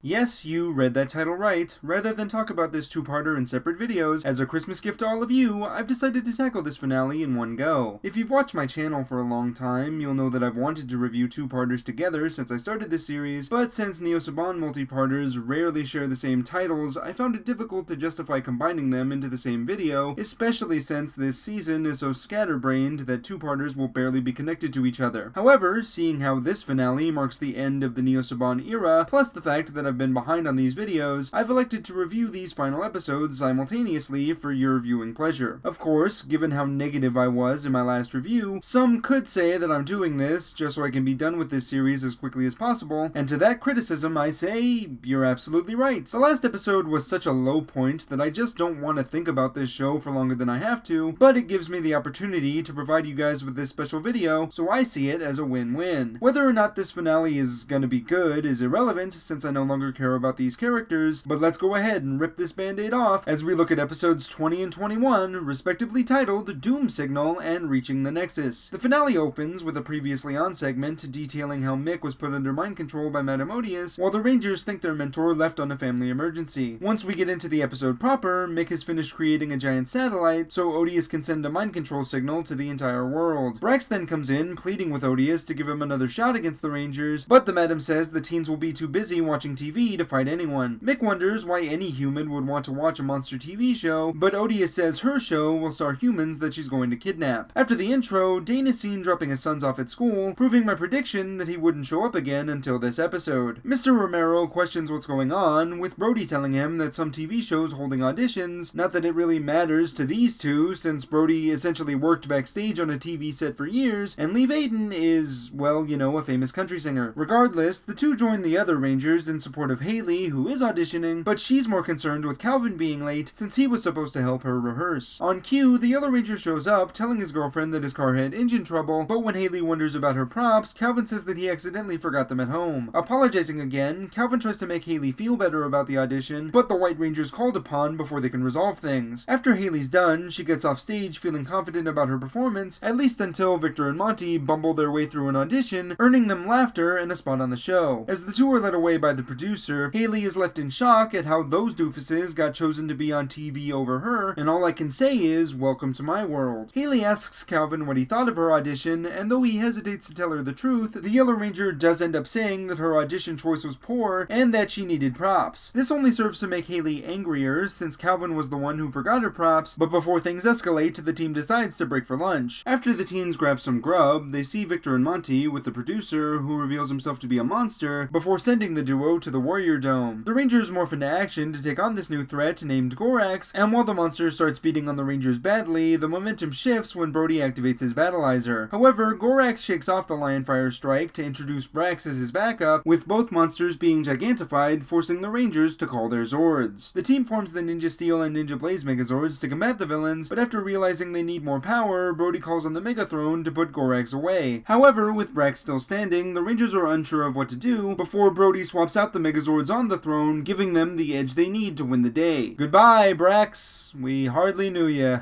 Yes, you read that title right. Rather than talk about this two-parter in separate videos, as a Christmas gift to all of you, I've decided to tackle this finale in one go. If you've watched my channel for a long time, you'll know that I've wanted to review two-parters together since I started this series, but since Neo Saban multi-parters rarely share the same titles, I found it difficult to justify combining them into the same video, especially since this season is so scatterbrained that two-parters will barely be connected to each other. However, seeing how this finale marks the end of the Neo Saban era, plus the fact that I've been behind on these videos, I've elected to review these final episodes simultaneously for your viewing pleasure. Of course, given how negative I was in my last review, some could say that I'm doing this just so I can be done with this series as quickly as possible, and to that criticism I say, you're absolutely right. The last episode was such a low point that I just don't want to think about this show for longer than I have to, but it gives me the opportunity to provide you guys with this special video, so I see it as a win-win. Whether or not this finale is gonna be good is irrelevant since I no longer care about these characters, but let's go ahead and rip this band-aid off as we look at episodes 20 and 21, respectively titled Doom Signal and Reaching the Nexus. The finale opens with a previously on segment detailing how Mick was put under mind control by Madame Odious, while the Rangers think their mentor left on a family emergency. Once we get into the episode proper, Mick has finished creating a giant satellite, so Odious can send a mind control signal to the entire world. Brax then comes in, pleading with Odious to give him another shot against the Rangers, but the Madam says the teens will be too busy watching TV to fight anyone. Mick wonders why any human would want to watch a monster TV show, but Odious says her show will star humans that she's going to kidnap. After the intro, Dane is seen dropping his sons off at school, proving my prediction that he wouldn't show up again until this episode. Mr. Romero questions what's going on, with Brody telling him that some TV shows holding auditions, not that it really matters to these two, since Brody essentially worked backstage on a TV set for years, and Lee Vaden is, well, you know, a famous country singer. Regardless, the two join the other Rangers in support of Haley, who is auditioning, but she's more concerned with Calvin being late since he was supposed to help her rehearse. On cue, the Yellow Ranger shows up, telling his girlfriend that his car had engine trouble, but when Haley wonders about her props, Calvin says that he accidentally forgot them at home. Apologizing again, Calvin tries to make Haley feel better about the audition, but the White Ranger's called upon before they can resolve things. After Haley's done, she gets off stage feeling confident about her performance, at least until Victor and Monty bumble their way through an audition, earning them laughter and a spot on the show. As the two are led away by the producer, Haley is left in shock at how those doofuses got chosen to be on TV over her, and all I can say is, welcome to my world. Haley asks Calvin what he thought of her audition, and though he hesitates to tell her the truth, the Yellow Ranger does end up saying that her audition choice was poor, and that she needed props. This only serves to make Haley angrier, since Calvin was the one who forgot her props, but before things escalate, the team decides to break for lunch. After the teens grab some grub, they see Victor and Monty with the producer, who reveals himself to be a monster, before sending the duo to the Warrior Dome. The Rangers morph into action to take on this new threat named Gorax, and while the monster starts beating on the Rangers badly, the momentum shifts when Brody activates his Battleizer. However, Gorax shakes off the Lionfire strike to introduce Brax as his backup, with both monsters being gigantified, forcing the Rangers to call their Zords. The team forms the Ninja Steel and Ninja Blaze Megazords to combat the villains, but after realizing they need more power, Brody calls on the Megathrone to put Gorax away. However, with Brax still standing, the Rangers are unsure of what to do, before Brody swaps out the Megazords on the throne, giving them the edge they need to win the day. Goodbye, Brax. We hardly knew ya.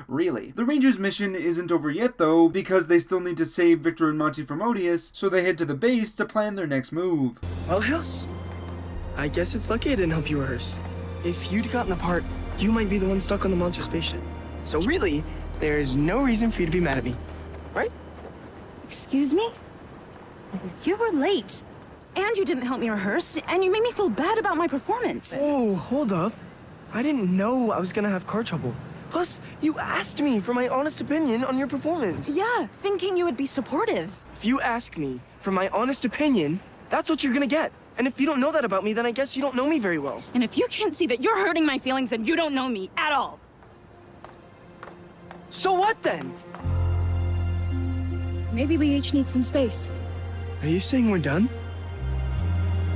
Really. The Rangers' mission isn't over yet though, because they still need to save Victor and Monty from Odious, so they head to the base to plan their next move. Well, Hills, I guess it's lucky I didn't help you rehearse. If you'd gotten the part, you might be the one stuck on the monster spaceship. So really, there's no reason for you to be mad at me, right? Excuse me? You were late. And you didn't help me rehearse, and you made me feel bad about my performance. Oh, hold up. I didn't know I was gonna have car trouble. Plus, you asked me for my honest opinion on your performance. Yeah, thinking you would be supportive. If you ask me for my honest opinion, that's what you're gonna get. And if you don't know that about me, then I guess you don't know me very well. And if you can't see that you're hurting my feelings, then you don't know me at all. So what then? Maybe we each need some space. Are you saying we're done?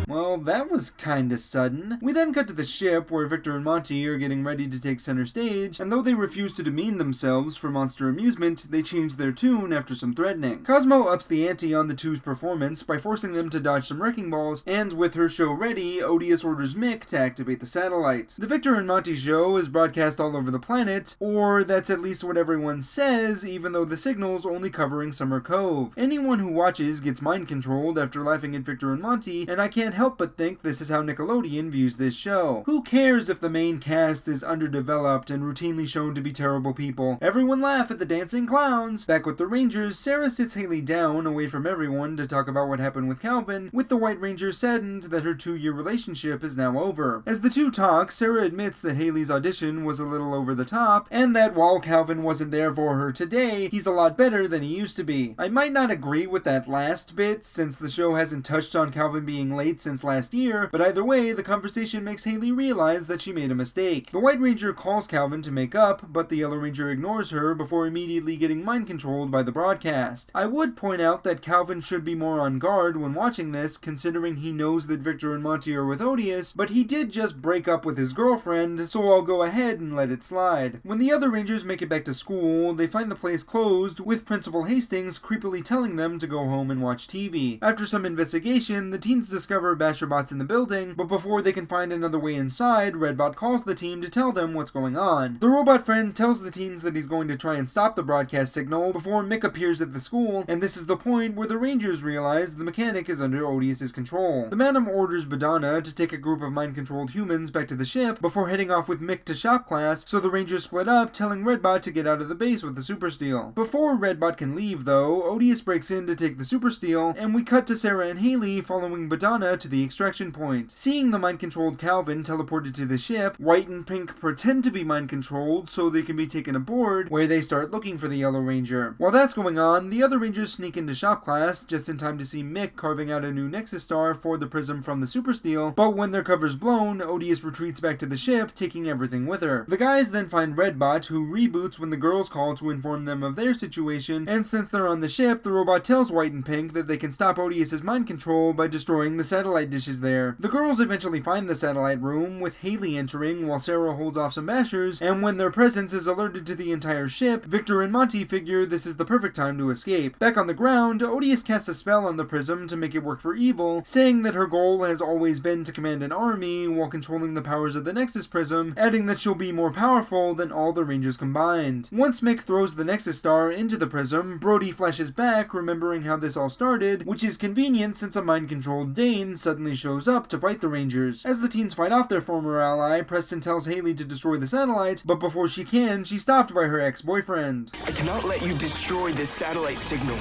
Well, that was kinda sudden. We then cut to the ship where Victor and Monty are getting ready to take center stage, and though they refuse to demean themselves for monster amusement, they change their tune after some threatening. Cosmo ups the ante on the two's performance by forcing them to dodge some wrecking balls, and with her show ready, Odious orders Mick to activate the satellite. The Victor and Monty show is broadcast all over the planet, or that's at least what everyone says, even though the signal's only covering Summer Cove. Anyone who watches gets mind controlled after laughing at Victor and Monty, and I can't help but think this is how Nickelodeon views this show. Who cares if the main cast is underdeveloped and routinely shown to be terrible people? Everyone laugh at the dancing clowns! Back with the Rangers, Sarah sits Haley down, away from everyone, to talk about what happened with Calvin, with the White Ranger saddened that her 2-year relationship is now over. As the two talk, Sarah admits that Haley's audition was a little over the top, and that while Calvin wasn't there for her today, he's a lot better than he used to be. I might not agree with that last bit, since the show hasn't touched on Calvin being late since last year, but either way, the conversation makes Haley realize that she made a mistake. The White Ranger calls Calvin to make up, but the Yellow Ranger ignores her before immediately getting mind-controlled by the broadcast. I would point out that Calvin should be more on guard when watching this, considering he knows that Victor and Monty are with Odious, but he did just break up with his girlfriend, so I'll go ahead and let it slide. When the other Rangers make it back to school, they find the place closed, with Principal Hastings creepily telling them to go home and watch TV. After some investigation, the teens discover Basherbots in the building, but before they can find another way inside, Redbot calls the team to tell them what's going on. The robot friend tells the teens that he's going to try and stop the broadcast signal before Mick appears at the school, and this is the point where the Rangers realize the mechanic is under Odious's control. The Madam orders Badana to take a group of mind-controlled humans back to the ship before heading off with Mick to shop class, so the Rangers split up, telling Redbot to get out of the base with the Super Steel. Before Redbot can leave, though, Odious breaks in to take the Super Steel, and we cut to Sarah and Haley following Badana to the extraction point. Seeing the mind-controlled Calvin teleported to the ship, White and Pink pretend to be mind-controlled so they can be taken aboard, where they start looking for the Yellow Ranger. While that's going on, the other Rangers sneak into shop class, just in time to see Mick carving out a new Nexus Star for the prism from the Super Steel, but when their cover's blown, Odious retreats back to the ship, taking everything with her. The guys then find Redbot, who reboots when the girls call to inform them of their situation, and since they're on the ship, the robot tells White and Pink that they can stop Odious's mind control by destroying the satellite dishes there. The girls eventually find the satellite room, with Haley entering while Sarah holds off some bashers, and when their presence is alerted to the entire ship, Victor and Monty figure this is the perfect time to escape. Back on the ground, Odious casts a spell on the prism to make it work for evil, saying that her goal has always been to command an army while controlling the powers of the Nexus Prism, adding that she'll be more powerful than all the Rangers combined. Once Mick throws the Nexus Star into the prism, Brody flashes back, remembering how this all started, which is convenient since a mind-controlled Dane suddenly shows up to fight the Rangers. As the teens fight off their former ally, Preston tells Haley to destroy the satellite, but before she can, she's stopped by her ex-boyfriend. I cannot let you destroy this satellite signal.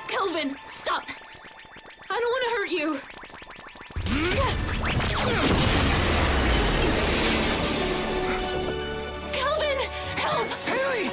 Kelvin, stop! I don't want to hurt you. Kelvin, help! Haley!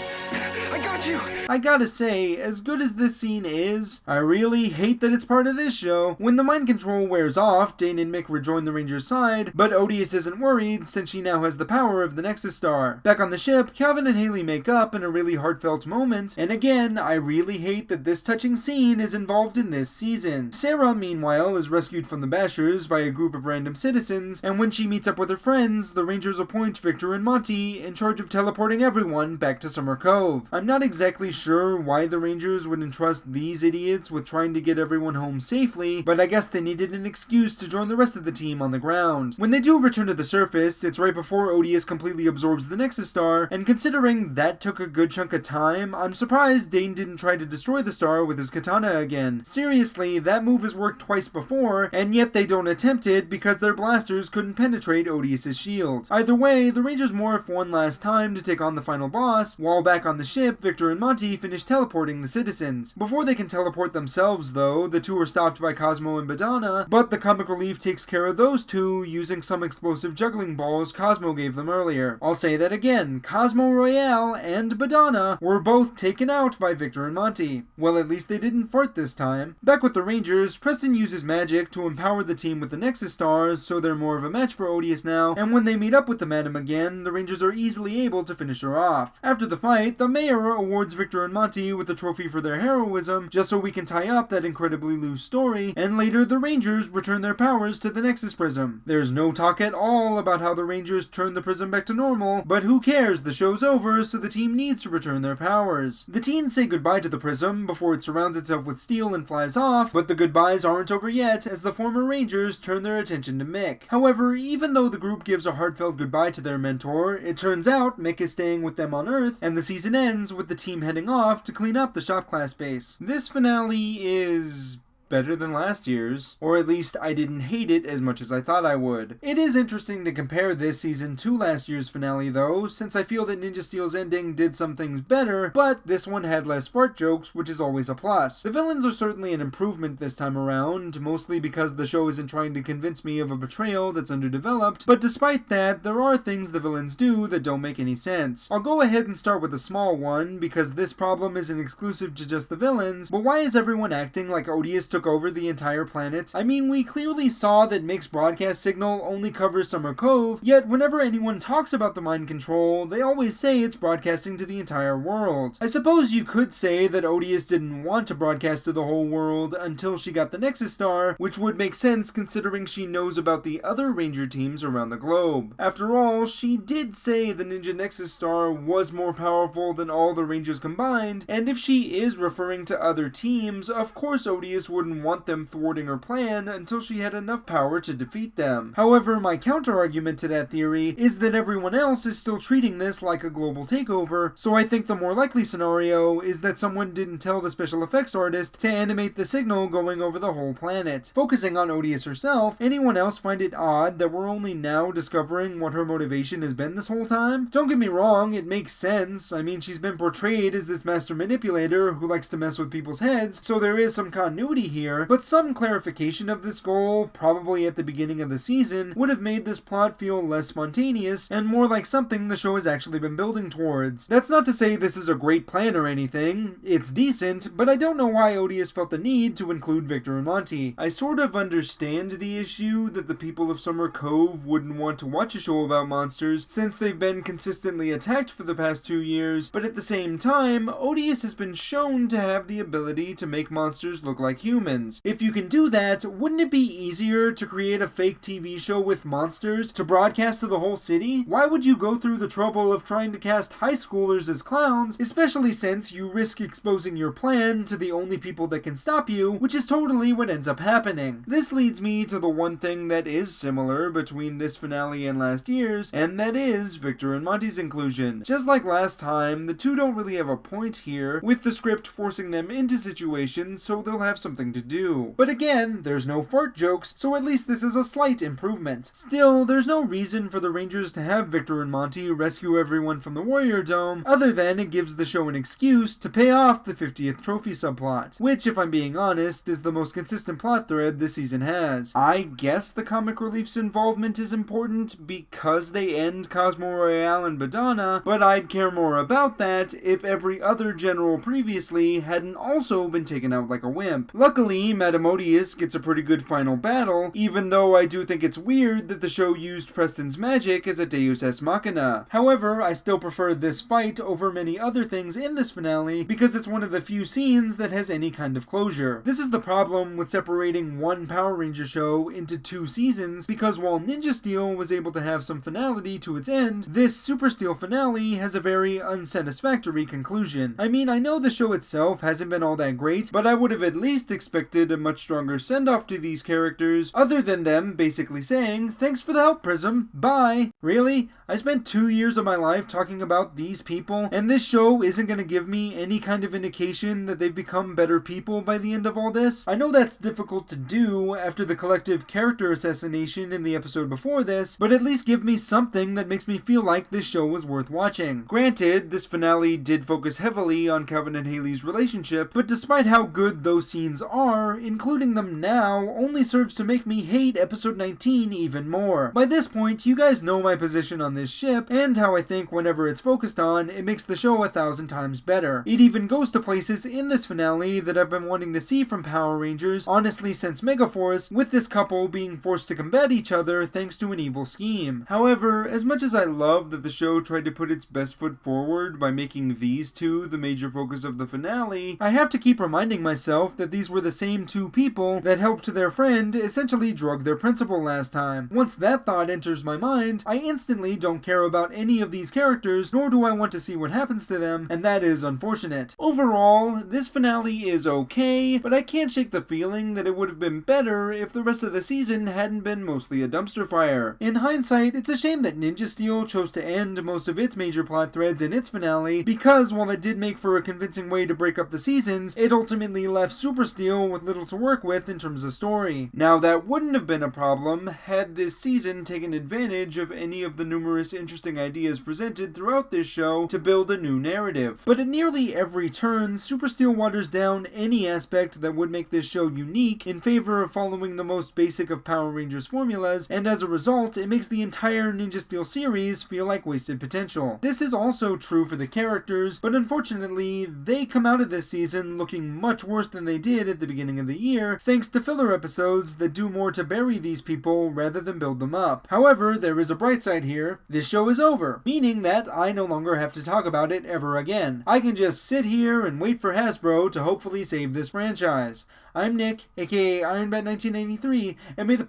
I got you! I gotta say, as good as this scene is, I really hate that it's part of this show. When the mind control wears off, Dane and Mick rejoin the Rangers' side, but Odious isn't worried since she now has the power of the Nexus Star. Back on the ship, Calvin and Haley make up in a really heartfelt moment, and again, I really hate that this touching scene is involved in this season. Sarah, meanwhile, is rescued from the Bashers by a group of random citizens, and when she meets up with her friends, the Rangers appoint Victor and Monty in charge of teleporting everyone back to Summer Cove. I'm not exactly sure why the Rangers would entrust these idiots with trying to get everyone home safely, but I guess they needed an excuse to join the rest of the team on the ground. When they do return to the surface, it's right before Odious completely absorbs the Nexus Star, and considering that took a good chunk of time, I'm surprised Dane didn't try to destroy the star with his katana again. Seriously, that move has worked twice before, and yet they don't attempt it because their blasters couldn't penetrate Odious's shield. Either way, the Rangers morph one last time to take on the final boss, while back on the ship, Victor and Monty finish teleporting the citizens. Before they can teleport themselves, though, the two are stopped by Cosmo and Badana, but the comic relief takes care of those two using some explosive juggling balls Cosmo gave them earlier. I'll say that again, Cosmo Royale and Badana were both taken out by Victor and Monty. Well, at least they didn't fart this time. Back with the Rangers, Preston uses magic to empower the team with the Nexus Stars, so they're more of a match for Odious now, and when they meet up with the Madam again, the Rangers are easily able to finish her off. After the fight, the Mayor awards Victor and Monty with a trophy for their heroism, just so we can tie up that incredibly loose story, and later the Rangers return their powers to the Nexus Prism. There's no talk at all about how the Rangers turn the prism back to normal, but who cares, the show's over, so the team needs to return their powers. The teens say goodbye to the prism before it surrounds itself with steel and flies off, but the goodbyes aren't over yet as the former Rangers turn their attention to Mick. However, even though the group gives a heartfelt goodbye to their mentor, it turns out Mick is staying with them on Earth, and the season ends with the team heading off to clean up the shop class base. This finale is better than last year's, or at least I didn't hate it as much as I thought I would. It is interesting to compare this season to last year's finale though, since I feel that Ninja Steel's ending did some things better, but this one had less fart jokes, which is always a plus. The villains are certainly an improvement this time around, mostly because the show isn't trying to convince me of a betrayal that's underdeveloped, but despite that, there are things the villains do that don't make any sense. I'll go ahead and start with a small one, because this problem isn't exclusive to just the villains, but why is everyone acting like Odious took over the entire planet? I mean, we clearly saw that Mick's broadcast signal only covers Summer Cove, yet whenever anyone talks about the mind control, they always say it's broadcasting to the entire world. I suppose you could say that Odious didn't want to broadcast to the whole world until she got the Nexus Star, which would make sense considering she knows about the other Ranger teams around the globe. After all, she did say the Ninja Nexus Star was more powerful than all the Rangers combined, and if she is referring to other teams, of course Odious wouldn't want them thwarting her plan until she had enough power to defeat them. However, my counter-argument to that theory is that everyone else is still treating this like a global takeover, so I think the more likely scenario is that someone didn't tell the special effects artist to animate the signal going over the whole planet. Focusing on Odious herself, anyone else find it odd that we're only now discovering what her motivation has been this whole time? Don't get me wrong, it makes sense. I mean, she's been portrayed as this master manipulator who likes to mess with people's heads, so there is some continuity here, but some clarification of this goal, probably at the beginning of the season, would have made this plot feel less spontaneous and more like something the show has actually been building towards. That's not to say this is a great plan or anything. It's decent, but I don't know why Odious felt the need to include Victor and Monty. I sort of understand the issue that the people of Summer Cove wouldn't want to watch a show about monsters since they've been consistently attacked for the past 2 years, but at the same time, Odious has been shown to have the ability to make monsters look like humans. If you can do that, wouldn't it be easier to create a fake TV show with monsters to broadcast to the whole city? Why would you go through the trouble of trying to cast high schoolers as clowns, especially since you risk exposing your plan to the only people that can stop you, which is totally what ends up happening. This leads me to the one thing that is similar between this finale and last year's, and that is Victor and Monty's inclusion. Just like last time, the two don't really have a point here, with the script forcing them into situations so they'll have something to do. But again, there's no fart jokes, so at least this is a slight improvement. Still, there's no reason for the Rangers to have Victor and Monty rescue everyone from the Warrior Dome, other than it gives the show an excuse to pay off the 50th trophy subplot, which, if I'm being honest, is the most consistent plot thread this season has. I guess the Comic Relief's involvement is important because they end Cosmo Royale and Badana, but I'd care more about that if every other general previously hadn't also been taken out like a wimp. Luckily, Madame Odious gets a pretty good final battle, even though I do think it's weird that the show used Preston's magic as a Deus Ex Machina. However, I still prefer this fight over many other things in this finale because it's one of the few scenes that has any kind of closure. This is the problem with separating one Power Ranger show into 2 seasons, because while Ninja Steel was able to have some finality to its end, this Super Steel finale has a very unsatisfactory conclusion. I mean, I know the show itself hasn't been all that great, but I would have at least expected a much stronger send-off to these characters, other than them basically saying, "Thanks for the help, Prism, bye." Really? I spent 2 years of my life talking about these people, and this show isn't going to give me any kind of indication that they've become better people by the end of all this? I know that's difficult to do after the collective character assassination in the episode before this, but at least give me something that makes me feel like this show was worth watching. Granted, this finale did focus heavily on Kevin and Haley's relationship, but despite how good those scenes are, including them now only serves to make me hate episode 19 even more. By this point, you guys know my position on this ship, and how I think whenever it's focused on, it makes the show 1,000 times better. It even goes to places in this finale that I've been wanting to see from Power Rangers, honestly since Megaforce, with this couple being forced to combat each other thanks to an evil scheme. However, as much as I love that the show tried to put its best foot forward by making these two the major focus of the finale, I have to keep reminding myself that these were the same 2 people that helped their friend essentially drug their principal last time. Once that thought enters my mind, I instantly don't care about any of these characters, nor do I want to see what happens to them, and that is unfortunate. Overall, this finale is okay, but I can't shake the feeling that it would have been better if the rest of the season hadn't been mostly a dumpster fire. In hindsight, it's a shame that Ninja Steel chose to end most of its major plot threads in its finale, because while it did make for a convincing way to break up the seasons, it ultimately left Super Steel still with little to work with in terms of story. Now, that wouldn't have been a problem had this season taken advantage of any of the numerous interesting ideas presented throughout this show to build a new narrative. But at nearly every turn, Super Steel waters down any aspect that would make this show unique in favor of following the most basic of Power Rangers formulas, and as a result, it makes the entire Ninja Steel series feel like wasted potential. This is also true for the characters, but unfortunately, they come out of this season looking much worse than they did at the beginning of the year, thanks to filler episodes that do more to bury these people rather than build them up. However, there is a bright side here. This show is over, meaning that I no longer have to talk about it ever again. I can just sit here and wait for Hasbro to hopefully save this franchise. I'm Nick, aka IronBat1993, and may the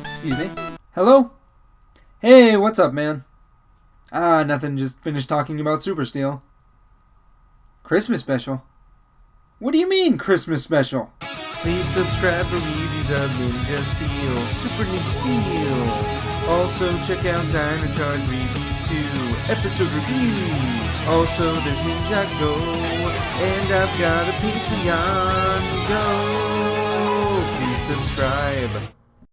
Excuse me? Hello? Hey, what's up, man? Nothing, just finished talking about Super Steel. Christmas special? What do you mean, Christmas special? Please subscribe for reviews of Ninja Steel, Super Ninja Steel. Also, check out Dino Charge reviews too, episode reviews. Also, there's Ninja Go, and I've got a Patreon. Go! Please subscribe.